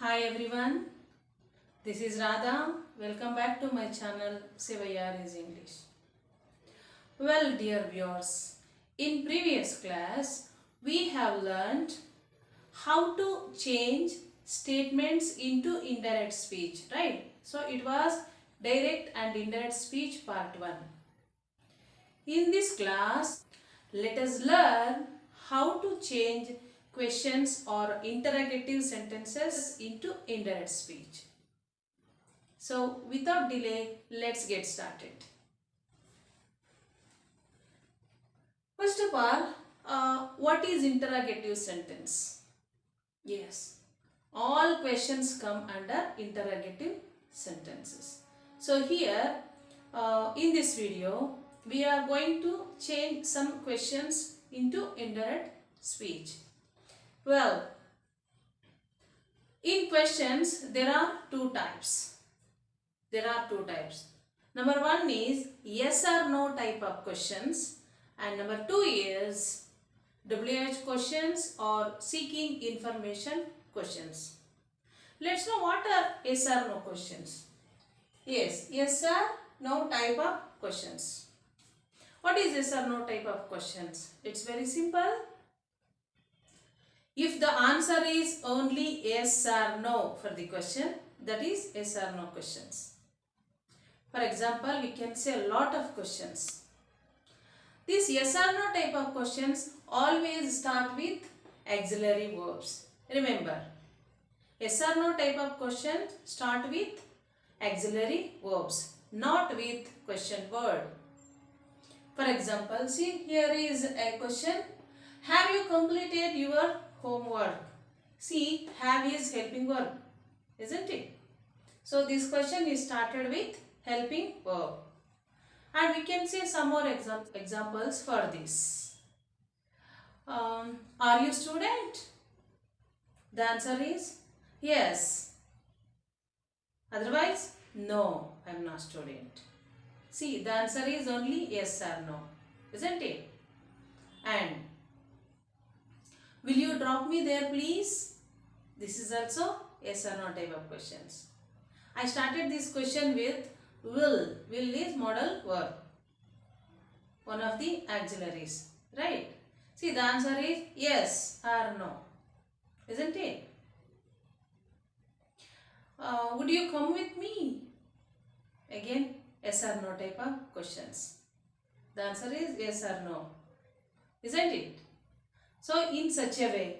Hi everyone, this is Radha. Welcome back to my channel Sivayar is English. Well, dear viewers, in previous class we have learned how to change statements into indirect speech, right? So it was direct and indirect speech part 1. In this class, let us learn how to change questions or interrogative sentences into indirect speech. So without delay, let's get started. First of all, what is interrogative sentence? Yes, all questions come under interrogative sentences. So here, in this video, we are going to change some questions into indirect speech. Well, in questions, there are two types. Number one is yes or no type of questions, and number two is WH questions or seeking information questions. Let's know what are yes or no questions. Yes or no type of questions. What is yes or no type of questions? It's very simple. If the answer is only yes or no for the question, that is yes or no questions. For example, we can say a lot of questions. These yes or no type of questions always start with auxiliary verbs. Remember, yes or no type of questions start with auxiliary verbs, not with question word. For example, see here is a question. Have you completed your homework? See, have is helping verb, isn't it? So this question is started with helping verb. And we can say some more examples for this. Are you student? The answer is yes. Otherwise, no, I am not student. See, the answer is only yes or no, isn't it? And will you drop me there please? This is also yes or no type of questions. I started this question with will. Will is modal verb, one of the auxiliaries, right? See, the answer is yes or no, isn't it? Would you come with me? Again, yes or no type of questions. The answer is yes or no, isn't it? So, in such a way,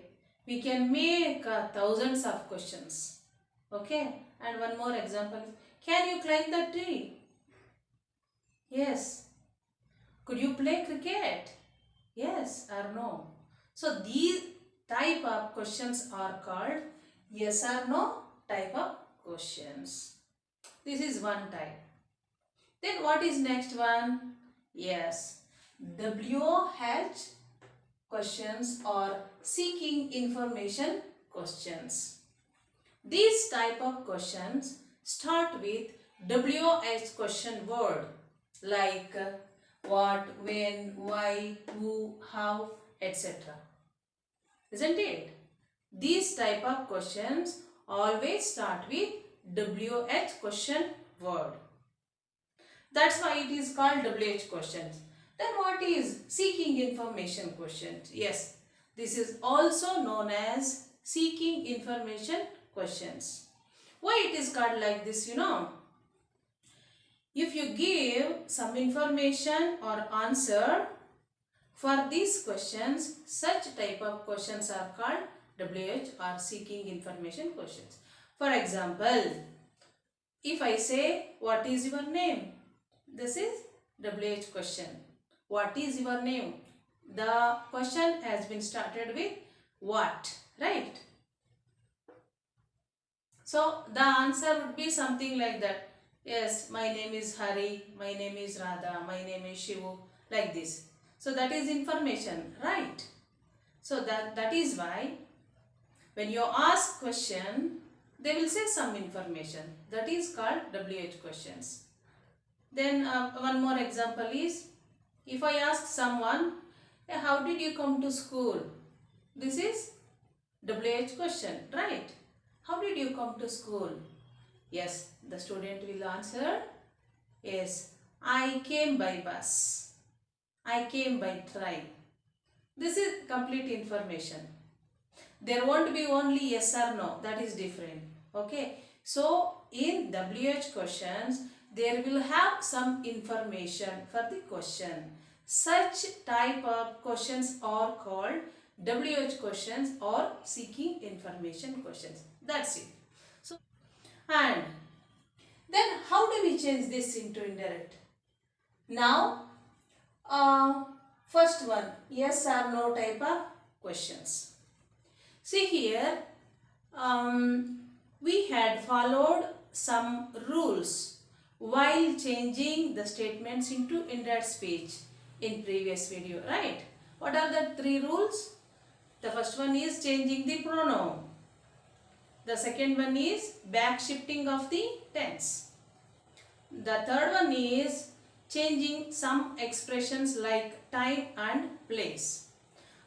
we can make thousands of questions. Okay? And one more example. Can you climb the tree? Yes. Could you play cricket? Yes or no. So, these type of questions are called yes or no type of questions. This is one type. Then what is next one? Yes. WH questions or seeking information questions. These type of questions start with WH question word like what, when, why, who, how, etc. Isn't it? These type of questions always start with WH question word. That's why it is called WH questions. Then what is seeking information questions? Yes, this is also known as seeking information questions. Why it is called like this, you know? If you give some information or answer for these questions, such type of questions are called WH or seeking information questions. For example, if I say, what is your name? This is WH question. What is your name? The question has been started with what, right? So the answer would be something like that. Yes, my name is Hari, my name is Radha, my name is Shivu, like this. So that is information, right? So that is why when you ask question, they will say some information. That is called WH questions. Then one more example is, if I ask someone, hey, how did you come to school? This is WH question, right? how did you come to school? Yes, the student will answer, yes, I came by bus. I came by train. This is complete information. There won't be only yes or no. That is different. Okay. So, in WH questions, there will have some information for the question. Such type of questions are called WH questions or seeking information questions. That's it. So, and then how do we change this into indirect? Now, uh, first one, yes or no type of questions. See here, we had followed some rules while changing the statements into indirect speech in previous video, right? What are the 3 rules? The first one is changing the pronoun. The second one is back shifting of the tense. The third one is changing some expressions like time and place.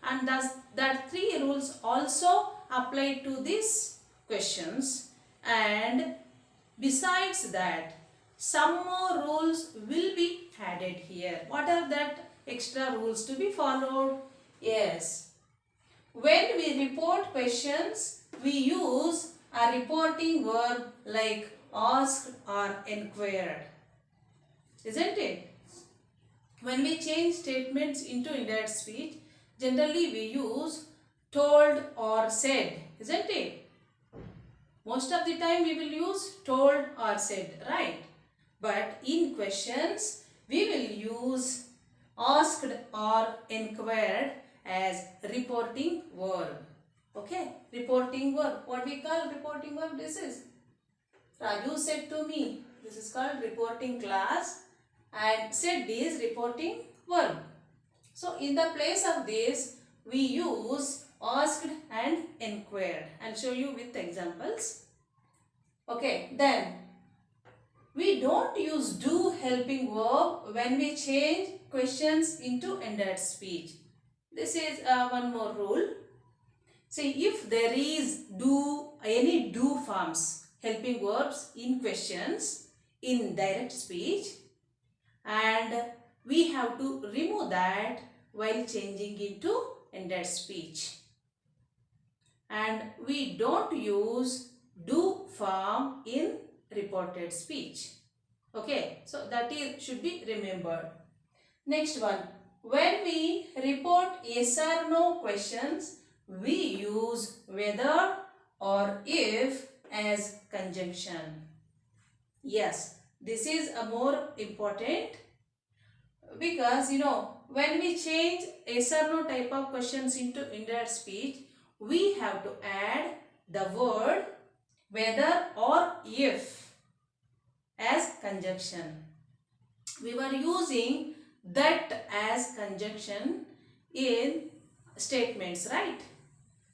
And thus that 3 rules also apply to these questions, and besides that some more rules will be added here. What are that extra rules to be followed? Yes, when we report questions, we use a reporting verb like asked or inquired, isn't it? When we change statements into indirect speech, generally we use told or said, isn't it? Most of the time we will use told or said, right? But in questions, we will use asked or inquired as reporting verb. Okay, reporting verb. What we call reporting verb? This is Raju said to me. This is called reporting class, and said is reporting verb. So in the place of this, we use asked and inquired. I'll show you with examples. Okay, then we don't use do helping verb when we change questions into indirect speech. This is one more rule. See, if there is any do forms helping verbs in questions in direct speech, and we have to remove that while changing into indirect speech. And we don't use do form in reported speech. Okay, so that should be remembered. Next one, when we report yes or no questions, we use whether or if as conjunction. Yes, this is a more important, because when we change yes or no type of questions into indirect speech, we have to add the word whether or if as conjunction. We were using that as conjunction in statements, right?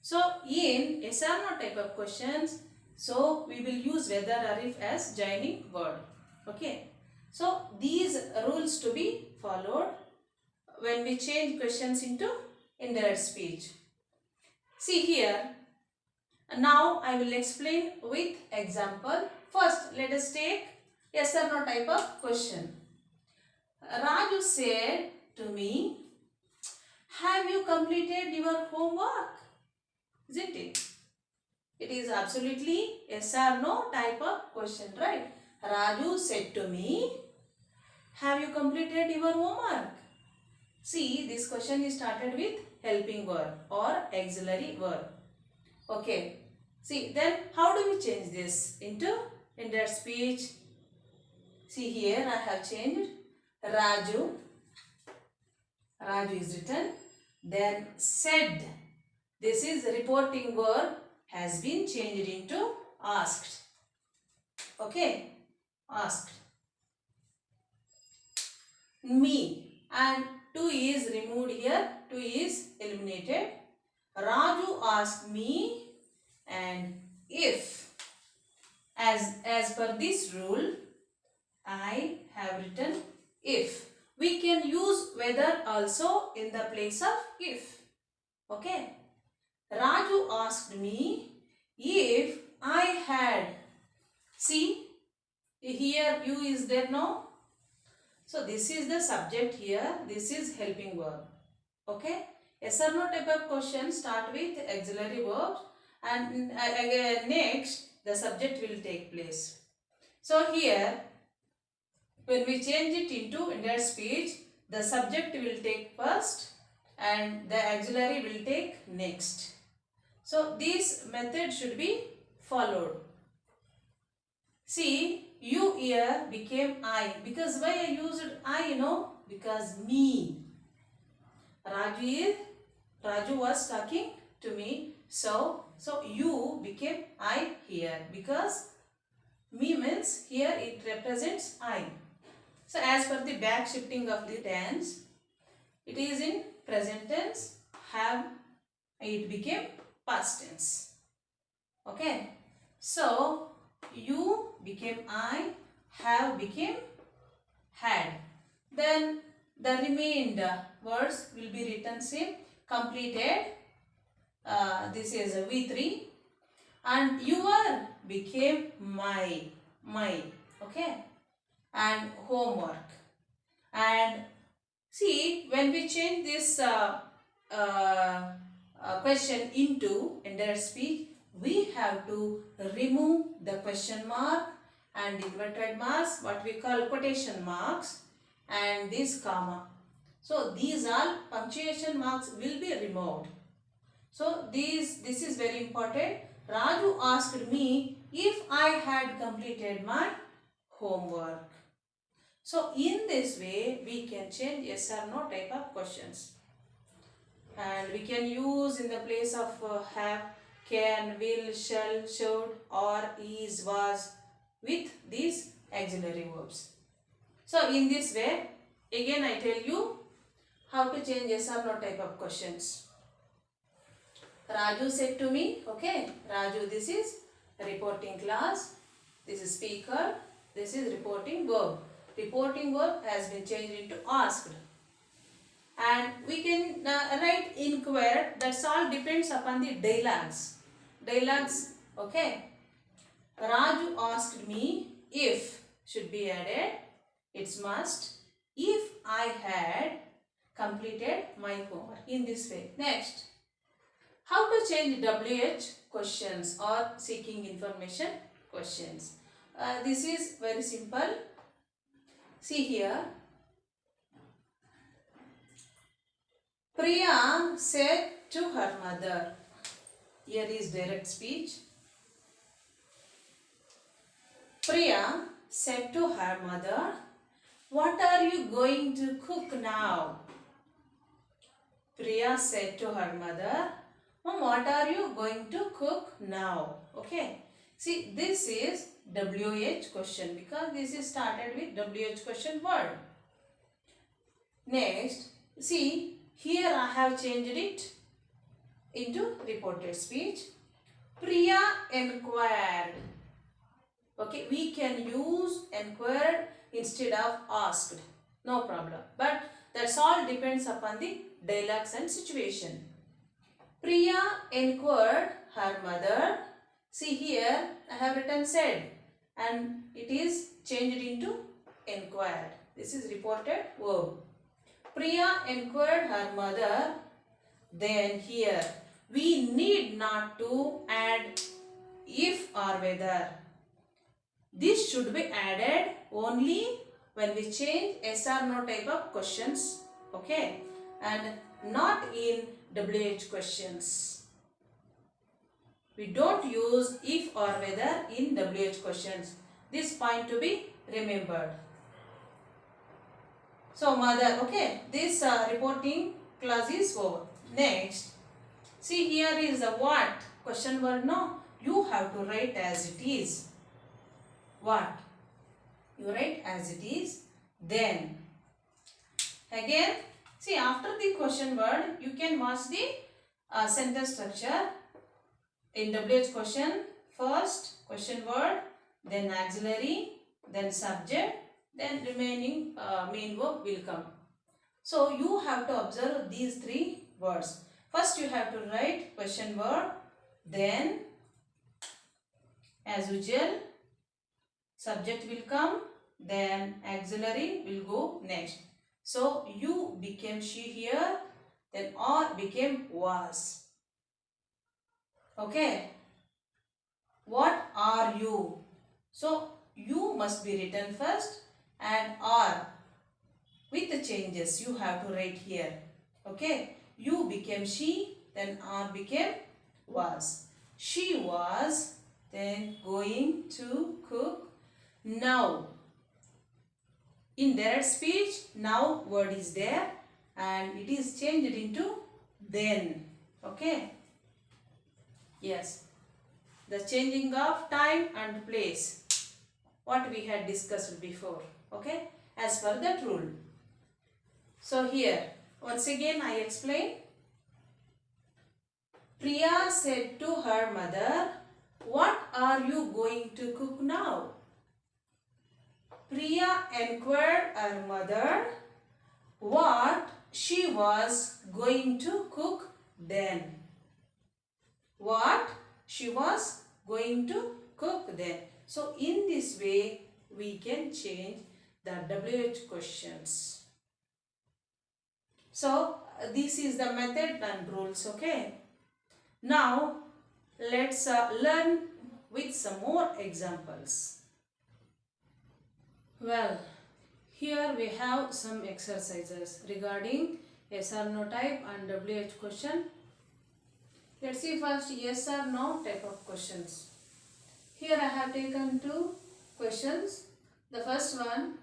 So in yes or no type of questions, so we will use whether or if as joining word. Okay. So these rules to be followed when we change questions into indirect speech. See here. Now I will explain with example. First, let us take yes or no type of question. Raju said to me, have you completed your homework? Isn't it? It is absolutely yes or no type of question, right? Raju said to me, have you completed your homework? See, this question is started with helping verb or auxiliary verb. Okay. See, then how do we change this into indirect speech? See here, I have changed Raju. Raju is written. Then said. This is reporting verb has been changed into asked. Okay. Asked. Me. And 2 is removed here. 2 is eliminated. Raju asked me, and if. As per this rule, I have written if. We can use whether also in the place of if. Okay. Raju asked me if I you is there now. So this is the subject here. This is helping verb. Okay. Yes or no type of question start with auxiliary verbs, and again next the subject will take place. So here when we change it into indirect speech, the subject will take first and the auxiliary will take next. So this method should be followed. See, you here became I. Because why I used I, because me. Raju was talking to me. So you became I here. Because me means here it represents I. So as per the back shifting of the tense, it is in present tense, have, it became past tense. Okay. So you became I, have became had. Then the remainder words will be written same, completed. This is a V3, and your became my. Okay. And homework. And see, when we change this question into indirect speech, we have to remove the question mark and inverted marks, what we call quotation marks, and this comma. So these all punctuation marks will be removed. So this is very important. Raju asked me if I had completed my homework. So in this way we can change yes or no type of questions. And we can use in the place of have, can, will, shall, should, or, is, was with these auxiliary verbs. So in this way, again I tell you how to change yes or no type of questions. Raju said to me, okay, Raju, this is reporting class, this is speaker, this is reporting verb. Reporting verb has been changed into asked. And we can write inquired. That's all depends upon the dialogues. Okay. Raju asked me if should be added. It's must. If I had completed my homework. In this way. Next. How to change WH questions or seeking information questions. This is very simple. See here. Priya said to her mother. Here is direct speech. Priya said to her mother, "What are you going to cook now?" Priya said to her mother, "Mom, what are you going to cook now?" Okay. See, this is WH question because this is started with WH question word. Next, see, here I have changed it into reported speech. Priya inquired. Okay, we can use inquired instead of asked. No problem. But that's all depends upon the dialogues and situation. Priya inquired her mother. See here, I have written said and it is changed into inquired. This is reported verb. Priya inquired her mother. Then here, we need not to add if or whether. This should be added only when we change yes or no type of questions. Okay. And not in WH questions. We don't use if or whether in WH questions. This point to be remembered. So mother, okay, this reporting clause is over. Next, see here is the what question word. No, you have to write as it is. What? You write as it is. Then again, see after the question word, you can watch the sentence structure. In WH question, first question word, then auxiliary, then subject, then remaining main verb will come. So you have to observe these three words. First you have to write question word, then as usual subject will come, then auxiliary will go next. So you became she here, then are became was. Okay. What are you? So you must be written first and are with the changes you have to write here. Okay. You became she, then are became was. She was then going to cook. Now in direct speech, now word is there and it is changed into then. Okay. Yes. The changing of time and place. What we had discussed before. Okay. As per that rule. So here, once again I explain. Priya said to her mother, "What are you going to cook now?" Priya inquired her mother what she was going to cook then. What she was going to cook then. So in this way we can change the WH questions. So this is the method and rules. Okay. Now let's learn with some more examples. Well, here we have some exercises regarding yes or no type and WH question. Let's see first yes or no type of questions. Here I have taken two questions. The first one,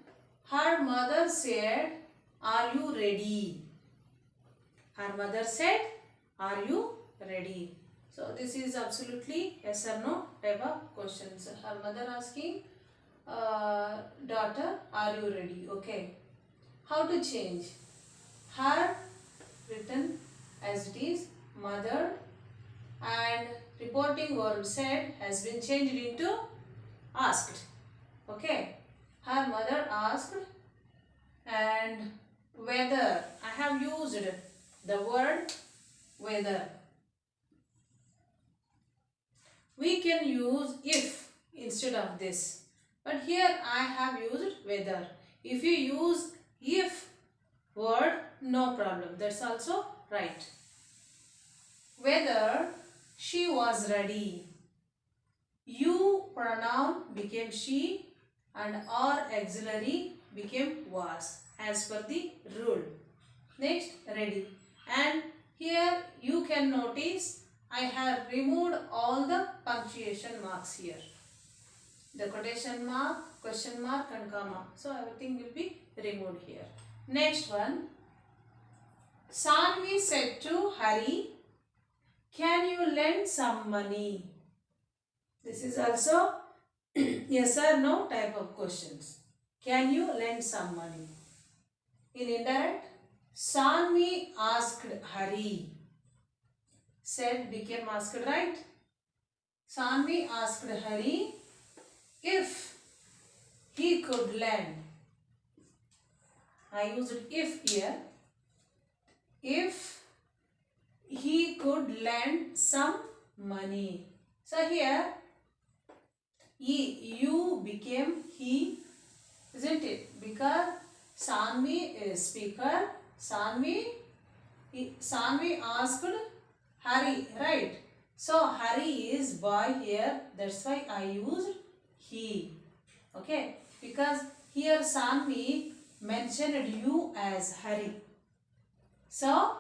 her mother said, "Are you ready?" Her mother said, "Are you ready?" So this is absolutely yes or no type of questions. Her mother asking, daughter, "Are you ready?" Okay. How to change? Her written as it is, mother, and reporting verb said has been changed into asked. Okay. Her mother asked, and whether, I have used the word whether. We can use if instead of this, but here I have used whether. If you use if word, no problem, that's also right. Whether she was ready. You pronoun became she and our auxiliary became was as per the rule. Next, ready. And here you can notice I have removed all the punctuation marks here. The quotation mark, question mark and comma. So everything will be removed here. Next one. Sanvi said to Hari, "Can you lend some money?" This is also yes or no type of questions. Can you lend some money? In indirect, Sanvi asked Hari. Said became asked, right? Sanvi asked Hari if he could lend. I used if here. If he could lend some money. So here, you became he, isn't it? Because Sanvi is speaker. Sanvi asked Hari, right? So Hari is boy here. That's why I used he. Okay. Because here Sanvi mentioned you as Hari. So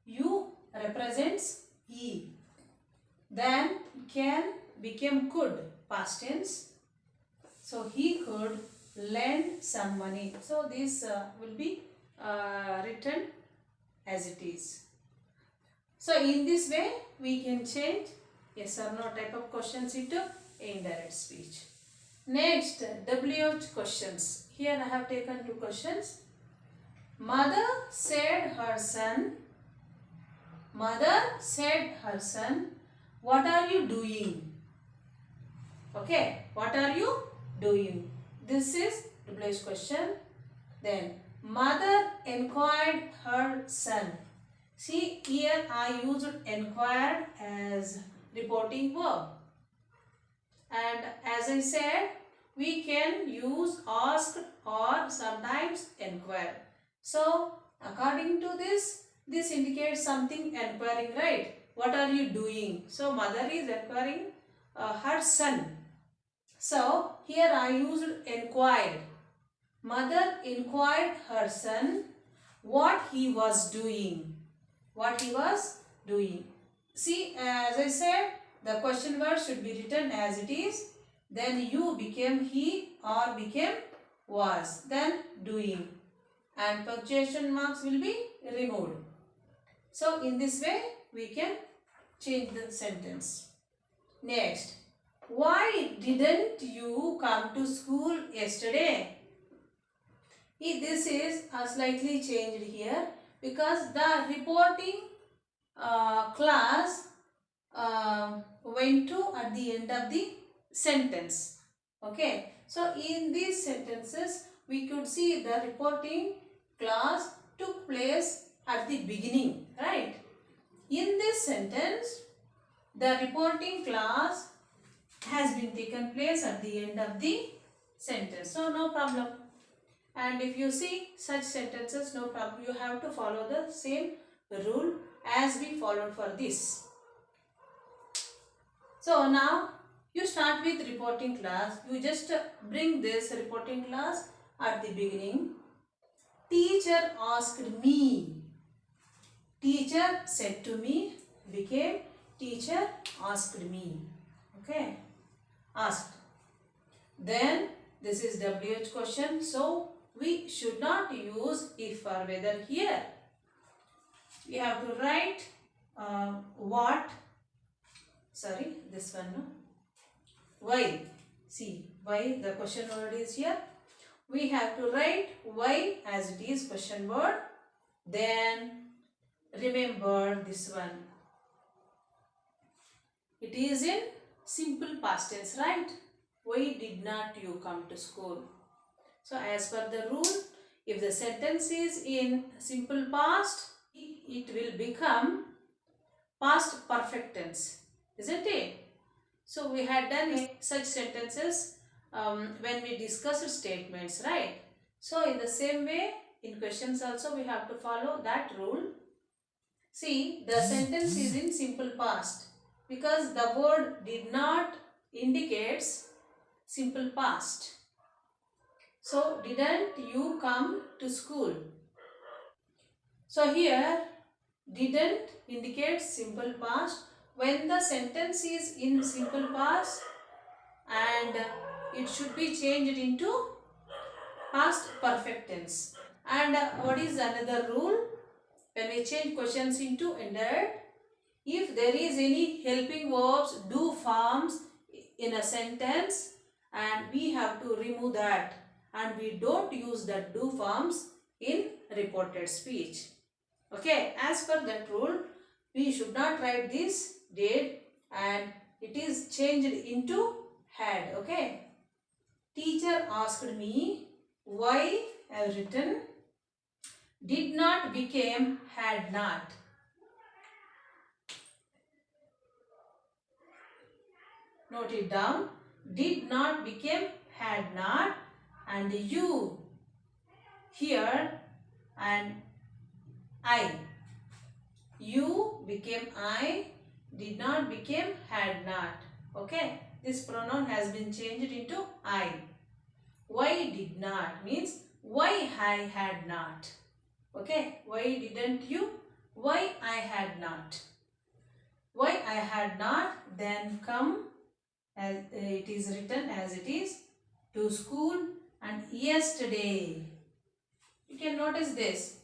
you represents he. Then can became could, past tense. So he could lend some money. So this will be written as it is. So in this way we can change yes or no type of questions into indirect speech. Next, WH questions. Here I have taken two questions. Mother said her son, "What are you doing?" Okay, what are you doing? This is WH question. Then, mother inquired her son. See, here I used inquired as reporting verb. And as I said, we can use asked or sometimes inquire. So according to this indicates something inquiring, right? What are you doing? So mother is inquiring her son. So here I used inquired. Mother inquired her son what he was doing. What he was doing. See, as I said, the question word should be written as it is. Then you became he or became was. Then doing. And punctuation marks will be removed. So in this way we can change the sentence. Next. Why didn't you come to school yesterday? This is slightly changed here because the reporting class went to at the end of the sentence. Okay. So in these sentences we could see the reporting class took place at the beginning, right? In this sentence the reporting class has been taken place at the end of the sentence. So no problem. And if you see such sentences, no problem. You have to follow the same rule as we followed for this. So now you start with reporting class. You just bring this reporting class at the beginning. Teacher asked me. Teacher said to me became teacher asked me. Okay. Asked. Then this is WH question. So we should not use if or whether here. We have to write what. Sorry, this one, no? Why. See, why the question word is here. We have to write why as it is question word. Then remember this one. It is in simple past tense, right? Why did not you come to school? So as per the rule, if the sentence is in simple past, it will become past perfect tense, isn't it? So we had done such sentences when we discussed statements, right? So in the same way, in questions also we have to follow that rule. See, the sentence is in simple past because the word did not indicates simple past. So, didn't you come to school? So, here didn't indicates simple past. When the sentence is in simple past and it should be changed into past perfect tense. And what is another rule? When we change questions into indirect, if there is any helping verbs, do forms in a sentence and we have to remove that. And we don't use the do forms in reported speech. Okay, as per that rule, we should not write this did and it is changed into had. Okay. Teacher asked me why I have written did not became had not. Note it down. Did not became had not. And you here and I. You became I, did not became had not. Okay. This pronoun has been changed into I. Why did not means why I had not. Okay. Why didn't you? Why I had not. Why I had not, then come as it is written as it is to school. And yesterday, you can notice this.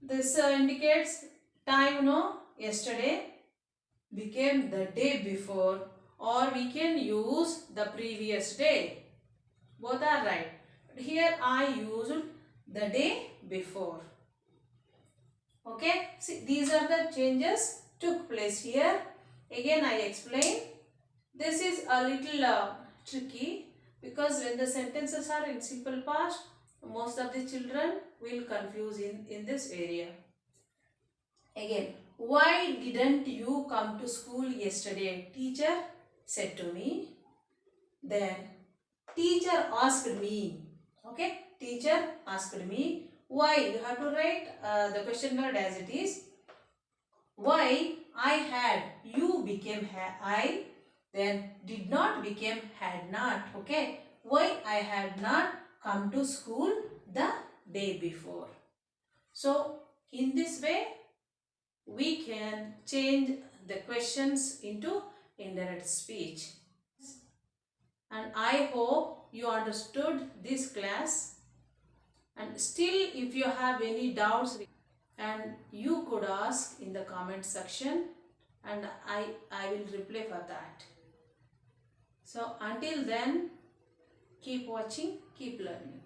This indicates time, no? Yesterday became the day before, or we can use the previous day. Both are right. But here I used the day before. Okay. See, these are the changes took place here. Again I explain. This is a little tricky. Because when the sentences are in simple past, most of the children will confuse in this area. Again, why didn't you come to school yesterday? Teacher said to me. Then, Teacher asked me. Okay, teacher asked me. Why? You have to write the question word as it is. Why I had, you became I, then did not became had not. Okay, why I had not come to school the day before. So in this way we can change the questions into indirect speech. And I hope you understood this class, and still if you have any doubts, and you could ask in the comment section, and I will reply for that. So until then, keep watching, keep learning.